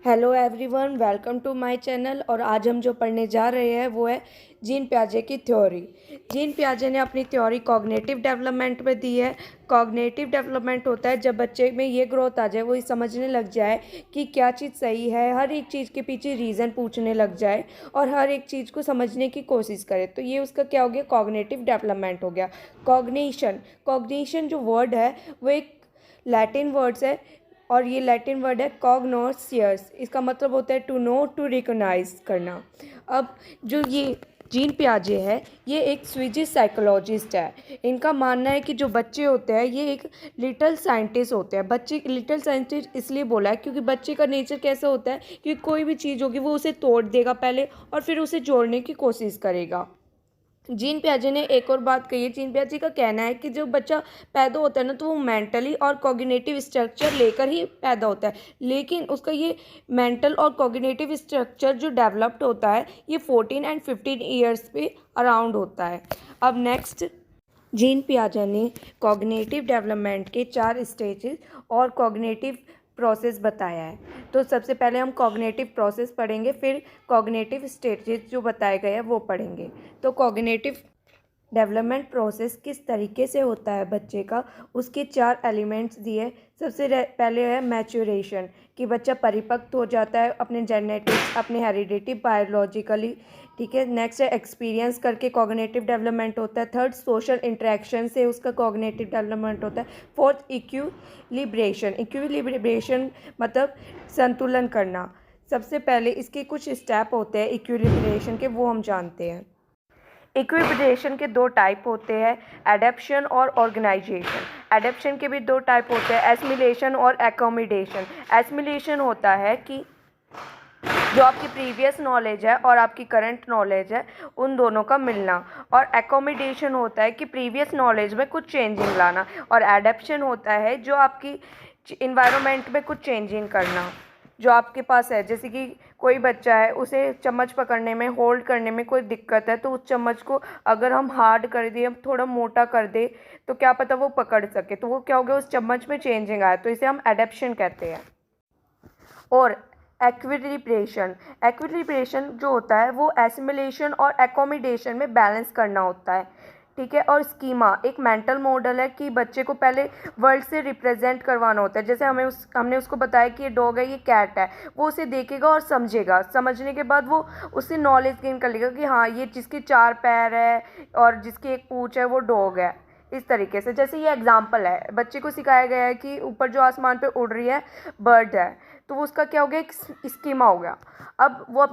Hello everyone, welcome to my channel. और आज हम जो पढ़ने जा रहे हैं वो है जीन पियाजे की थ्योरी। जीन पियाजे ने अपनी थ्योरी कॉग्निटिव डेवलपमेंट में दी है। कॉग्निटिव डेवलपमेंट होता है जब बच्चे में ये ग्रोथ आ जाए, वो समझने लग जाए कि क्या चीज़ सही है, हर एक चीज़ के पीछे रीज़न पूछने लग जाए और हर एक चीज़ को समझने की कोशिश करे। तो ये उसका क्या हो गया, कॉग्निटिव डेवलपमेंट हो गया। कॉग्निशन कॉग्निशन जो वर्ड है वो एक लैटिन वर्ड्स है और ये लैटिन वर्ड है कॉग्नोसियस। इसका मतलब होता है टू नो, टू रिकॉग्नाइज करना। अब जो ये जीन पियाजे है ये एक स्विजिश साइकोलॉजिस्ट है। इनका मानना है कि जो बच्चे होते हैं ये एक लिटिल साइंटिस्ट होते हैं। बच्चे लिटिल साइंटिस्ट इसलिए बोला है क्योंकि बच्चे का नेचर कैसा होता है कि कोई भी चीज़ होगी वो उसे तोड़ देगा पहले और फिर उसे जोड़ने की कोशिश करेगा। जीन पियाजे ने एक और बात कही है। जीन पियाजे का कहना है कि जो बच्चा पैदा होता है ना, तो वो मेंटली और कॉग्निटिव स्ट्रक्चर लेकर ही पैदा होता है, लेकिन उसका ये मेंटल और कॉग्निटिव स्ट्रक्चर जो डेवलप्ड होता है ये 14 एंड 15 ईयर्स पे अराउंड होता है। अब नेक्स्ट, जीन पियाजे ने कॉग्निटिव डेवलपमेंट के 4 स्टेजेस और कॉग्निटिव प्रोसेस बताया है। तो सबसे पहले हम कॉग्निटिव प्रोसेस पढ़ेंगे, फिर कॉग्निटिव स्टेजेस जो बताए गए हैं वो पढ़ेंगे। तो कॉग्निटिव डेवलपमेंट प्रोसेस किस तरीके से होता है बच्चे का, उसके 4 एलिमेंट्स दिए। सबसे पहले है मैच्योरेशन, कि बच्चा परिपक्व हो जाता है अपने जेनेटिक्स, अपने हेरिडिटी, बायोलॉजिकली। ठीक है। नेक्स्ट है एक्सपीरियंस करके कॉग्निटिव डेवलपमेंट होता है। थर्ड, सोशल इंटरेक्शन से उसका कॉग्निटिव डेवलपमेंट होता है। फोर्थ, इक्विलिब्रेशन मतलब संतुलन करना। सबसे पहले इसके कुछ स्टेप होते हैं इक्विलिब्रेशन के, वो हम जानते हैं। इक्विलिब्रेशन के 2 टाइप होते हैं, एडेप्शन और ऑर्गेनाइजेशन। एडेप्शन के भी 2 टाइप होते हैं, एसिमिलेशन और एकोमोडेशन। एसिमिलेशन होता है कि जो आपकी प्रीवियस नॉलेज है और आपकी करंट नॉलेज है उन दोनों का मिलना। और एकोमोडेशन होता है कि प्रीवियस नॉलेज में कुछ चेंजिंग लाना। और एडेप्शन होता है जो आपकी इन्वायरमेंट में कुछ चेंजिंग करना जो आपके पास है। जैसे कि कोई बच्चा है, उसे चम्मच पकड़ने में, होल्ड करने में कोई दिक्कत है, तो उस चम्मच को अगर हम हार्ड कर दें, थोड़ा मोटा कर दे, तो क्या पता वो पकड़ सके। तो वो क्या हो गया, उस चम्मच में चेंजिंग आया, तो इसे हम एडेप्शन कहते हैं। और एक्विलिब्रेशन जो होता है वो एसिमिलेशन और एकोमोडेशन में बैलेंस करना होता है। ठीक है। और स्कीमा एक मेंटल मॉडल है कि बच्चे को पहले वर्ल्ड से रिप्रेजेंट करवाना होता है। जैसे हमने उसको बताया कि ये डॉग है, ये कैट है, वो उसे देखेगा और समझेगा। समझने के बाद वो उससे नॉलेज गेन कर लेगा कि हाँ, ये जिसके 4 पैर है और जिसकी एक पूंछ है वो डॉग है। इस तरीके से, जैसे ये एग्जाम्पल है, बच्चे को सिखाया गया है कि ऊपर जो आसमान पे उड़ रही है बर्ड है, तो वो उसका क्या हो गया, एक स्कीमा हो गया। अब वो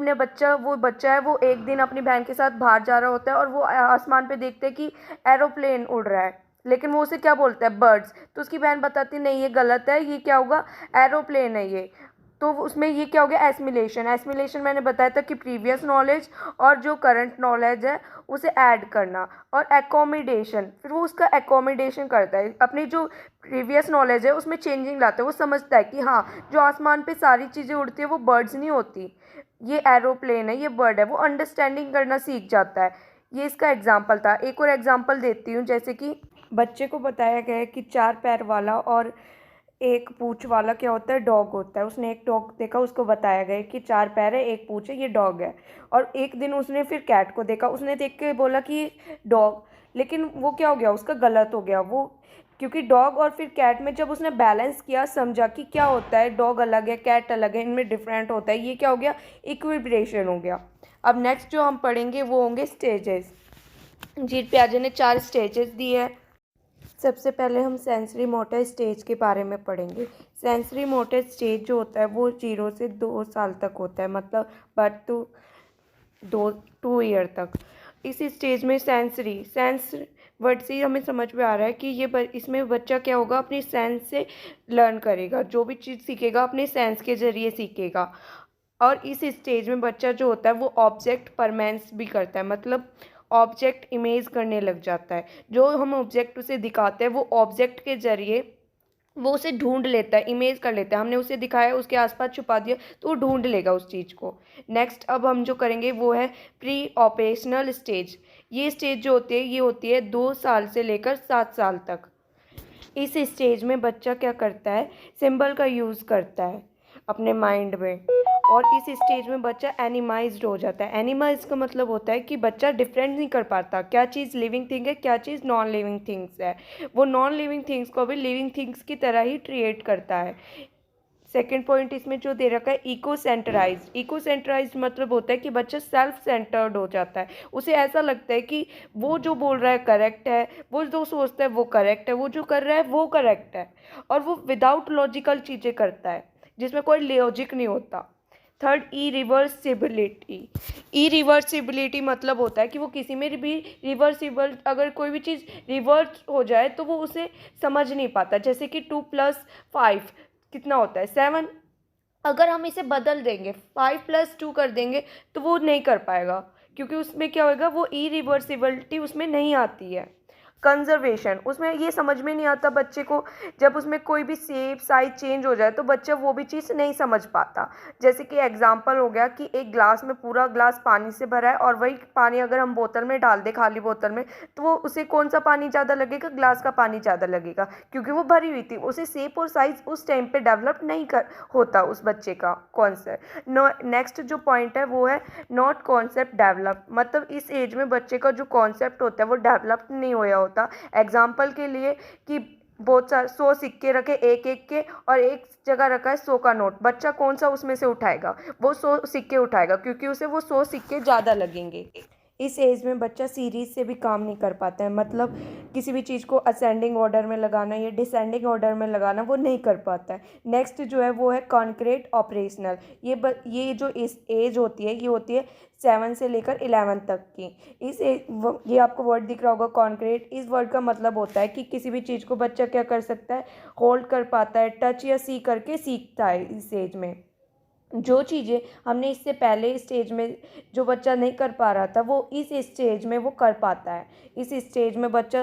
बच्चा है, वो एक दिन अपनी बहन के साथ बाहर जा रहा होता है और वो आसमान पे देखते हैं कि एरोप्लेन उड़ रहा है, लेकिन वो उसे क्या बोलता है, बर्ड्स। तो उसकी बहन बताती नहीं, ये गलत है, ये क्या होगा, एरोप्लेन है ये। तो उसमें ये क्या हो गया, एसिमिलेशन। एसिमिलेशन मैंने बताया था कि प्रीवियस नॉलेज और जो करंट नॉलेज है उसे ऐड करना। और एकोमोडेशन, फिर वो उसका एकोमोडेशन करता है, अपनी जो प्रीवियस नॉलेज है उसमें चेंजिंग लाता है। वो समझता है कि हाँ, जो आसमान पे सारी चीज़ें उड़ती है वो बर्ड्स नहीं होती, ये एरोप्लेन है, ये बर्ड है। वो अंडरस्टैंडिंग करना सीख जाता है। ये इसका एग्जाम्पल था। एक और एग्जाम्पल देती हूँ। जैसे कि बच्चे को बताया गया है कि 4 पैर वाला और एक पूंछ वाला क्या होता है, डॉग होता है। उसने एक डॉग देखा, उसको बताया गया कि 4 पैर है, एक पूंछ है, ये डॉग है। और एक दिन उसने फिर कैट को देखा, उसने देख के बोला कि डॉग, लेकिन वो क्या हो गया, उसका गलत हो गया वो। क्योंकि डॉग और फिर कैट में जब उसने बैलेंस किया, समझा कि क्या होता है, डॉग अलग है, कैट अलग है, इनमें डिफरेंट होता है, ये क्या हो गया, इक्विलिब्रेशन हो गया। अब नेक्स्ट जो हम पढ़ेंगे वो होंगे स्टेजेस। जीन पियाजे ने 4 स्टेजेस दिए हैं। सबसे पहले हम सेंसरी मोटर स्टेज के बारे में पढ़ेंगे। सेंसरी मोटर स्टेज जो होता है वो 0 से 2 साल तक होता है, मतलब बर्थ टू 2 ईयर तक। इस स्टेज में सेंस वर्ड से ही हमें समझ में आ रहा है कि इसमें बच्चा क्या होगा, अपनी सेंस से लर्न करेगा, जो भी चीज़ सीखेगा अपने सेंस के ज़रिए सीखेगा। और इस स्टेज में बच्चा जो होता है वो ऑब्जेक्ट परमेंस भी करता है, मतलब ऑब्जेक्ट इमेज करने लग जाता है। जो हम ऑब्जेक्ट उसे दिखाते हैं वो ऑब्जेक्ट के ज़रिए वो उसे ढूंढ लेता है, इमेज कर लेता है। हमने उसे दिखाया, उसके आसपास छुपा दिया, तो वो ढूंढ लेगा उस चीज़ को। नेक्स्ट अब हम जो करेंगे वो है प्री ऑपरेशनल स्टेज। ये स्टेज जो होती है ये होती है 2 साल से लेकर 7 साल तक। इस स्टेज में बच्चा क्या करता है, सिंबल का यूज़ करता है। अपने माइंड में। और इस स्टेज में बच्चा एनिमाइज्ड हो जाता है। एनिमाइज का मतलब होता है कि बच्चा डिफरेंट नहीं कर पाता क्या चीज़ लिविंग थिंग है, क्या चीज़ नॉन लिविंग थिंग्स है। वो नॉन लिविंग थिंग्स को भी लिविंग थिंग्स की तरह ही ट्रीट करता है। सेकेंड पॉइंट इसमें जो दे रखा है इको सेंटराइज। इको सेंटराइज मतलब होता है कि बच्चा सेल्फ सेंटर्ड हो जाता है। उसे ऐसा लगता है कि वो जो बोल रहा है करेक्ट है, वो जो सोचता है वो करेक्ट है, वो जो कर रहा है वो करेक्ट है, और वो विदाउट लॉजिकल चीज़ें करता है जिसमें कोई लॉजिक नहीं होता। थर्ड, ई रिवर्सिबिलिटी। ई रिवर्सिबिलिटी मतलब होता है कि वो किसी में भी रिवर्सिबल, अगर कोई भी चीज़ रिवर्स हो जाए तो वो उसे समझ नहीं पाता। जैसे कि 2+5 कितना होता है, 7। अगर हम इसे बदल देंगे 5+2 कर देंगे तो वो नहीं कर पाएगा, क्योंकि उसमें क्या होगा, वो इरिवर्सिबिलिटी उसमें नहीं आती है। कंजर्वेशन, उसमें ये समझ में नहीं आता बच्चे को, जब उसमें कोई भी शेप साइज चेंज हो जाए तो बच्चा वो भी चीज़ नहीं समझ पाता। जैसे कि एग्जांपल हो गया कि एक ग्लास में पूरा ग्लास पानी से भरा है और वही पानी अगर हम बोतल में डाल दें, खाली बोतल में, तो वो उसे कौन सा पानी ज़्यादा लगेगा, ग्लास का पानी ज़्यादा लगेगा, क्योंकि वो भरी हुई थी। उसे शेप और साइज उस टाइम पे डेवलप नहीं कर होता उस बच्चे का कॉन्सेप्ट। नेक्स्ट जो पॉइंट है वो है नॉट कॉन्सेप्ट डेवलप, मतलब इस एज में बच्चे का जो कॉन्सेप्ट होता है वो डेवलप नहीं होया होता। एग्जाम्पल के लिए कि बहुत सारे 100 सिक्के रखे एक एक के, और एक जगह रखा है 100 का नोट, बच्चा कौन सा उसमें से उठाएगा, वो 100 सिक्के उठाएगा, क्योंकि उसे वो 100 सिक्के ज़्यादा लगेंगे। इस एज में बच्चा सीरीज से भी काम नहीं कर पाता है, मतलब किसी भी चीज़ को असेंडिंग ऑर्डर में लगाना या डिसेंडिंग ऑर्डर में लगाना वो नहीं कर पाता है। नेक्स्ट जो है वो है कॉन्क्रीट ऑपरेशनल। ये जो इस एज होती है ये होती है 7 से लेकर 11 तक की। ये आपको वर्ड दिख रहा होगा कॉन्क्रीट। इस वर्ड का मतलब होता है कि किसी भी चीज़ को बच्चा क्या कर सकता है, होल्ड कर पाता है, टच या सी करके सीखता है इस एज में। जो चीज़ें हमने इससे पहले स्टेज में जो बच्चा नहीं कर पा रहा था वो इस स्टेज में वो कर पाता है। इस स्टेज में बच्चा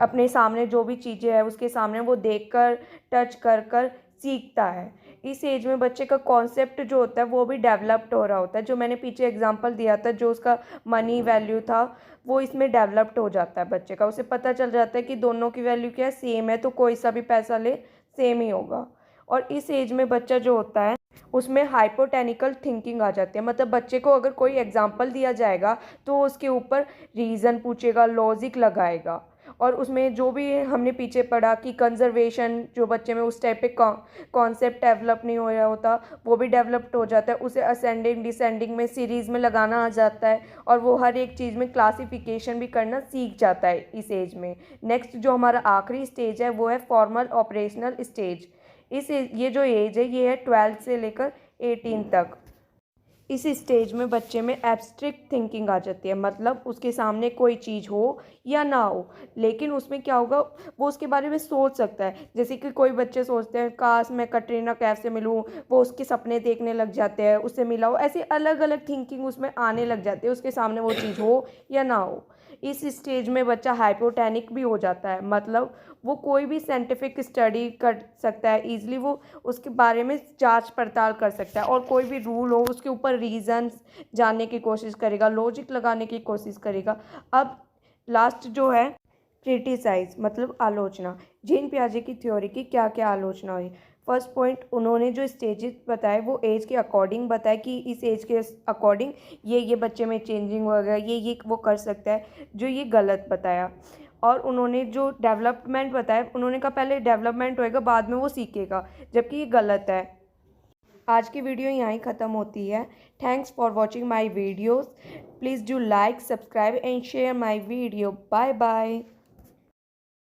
अपने सामने जो भी चीज़ें हैं उसके सामने वो देखकर, टच कर कर सीखता है। इस एज में बच्चे का कॉन्सेप्ट जो होता है वो भी डेवलप्ड हो रहा होता है। जो मैंने पीछे एग्जांपल दिया था, जो उसका मनी वैल्यू था, वो इसमें डेवलप्ड हो जाता है बच्चे का। उसे पता चल जाता है कि दोनों की वैल्यू क्या है, सेम है, तो कोई सा भी पैसा ले सेम ही होगा। और इस एज में बच्चा जो होता है उसमें हाइपोटेटिकल थिंकिंग आ जाती है, मतलब बच्चे को अगर कोई एग्जांपल दिया जाएगा तो उसके ऊपर रीज़न पूछेगा, लॉजिक लगाएगा। और उसमें जो भी हमने पीछे पढ़ा कि कंजर्वेशन, जो बच्चे में उस टाइप पे कॉन्सेप्ट डेवलप नहीं हो रहा होता वो भी डेवलप्ड हो जाता है। उसे असेंडिंग डिसेंडिंग में सीरीज़ में लगाना आ जाता है, और वो हर एक चीज़ में क्लासिफिकेशन भी करना सीख जाता है इस एज में। नेक्स्ट जो हमारा आखिरी स्टेज है वो है फॉर्मल ऑपरेशनल स्टेज। ये जो एज है ये है 12 से लेकर 18 तक। इस स्टेज में बच्चे में एब्स्ट्रैक्ट थिंकिंग आ जाती है, मतलब उसके सामने कोई चीज़ हो या ना हो, लेकिन उसमें क्या होगा, वो उसके बारे में सोच सकता है। जैसे कि कोई बच्चे सोचते हैं काश मैं कटरीना कैफ से मिलूं, वो उसके सपने देखने लग जाते हैं, उससे मिला हो, ऐसी अलग अलग थिंकिंग उसमें आने लग जाती है, उसके सामने वो चीज़ हो या ना हो। इस स्टेज में बच्चा हाइपोटेनिक भी हो जाता है, मतलब वो कोई भी साइंटिफिक स्टडी कर सकता है ईजिली, वो उसके बारे में जांच पड़ताल कर सकता है, और कोई भी रूल हो उसके ऊपर रीजंस जानने की कोशिश करेगा, लॉजिक लगाने की कोशिश करेगा। अब लास्ट जो है क्रिटिसाइज, मतलब आलोचना। जीन पियाजे की थ्योरी की क्या क्या आलोचना हुई। फर्स्ट पॉइंट, उन्होंने जो स्टेजेस बताए वो एज के अकॉर्डिंग बताया कि इस एज के अकॉर्डिंग ये बच्चे में चेंजिंग वगैरह ये वो कर सकता है, जो ये गलत बताया। और उन्होंने जो डेवलपमेंट बताया, उन्होंने कहा पहले डेवलपमेंट होएगा बाद में वो सीखेगा, जबकि ये गलत है। आज की वीडियो यहाँ ही ख़त्म होती है। Thanks for watching my videos. Please do like, subscribe and share my video. Bye bye.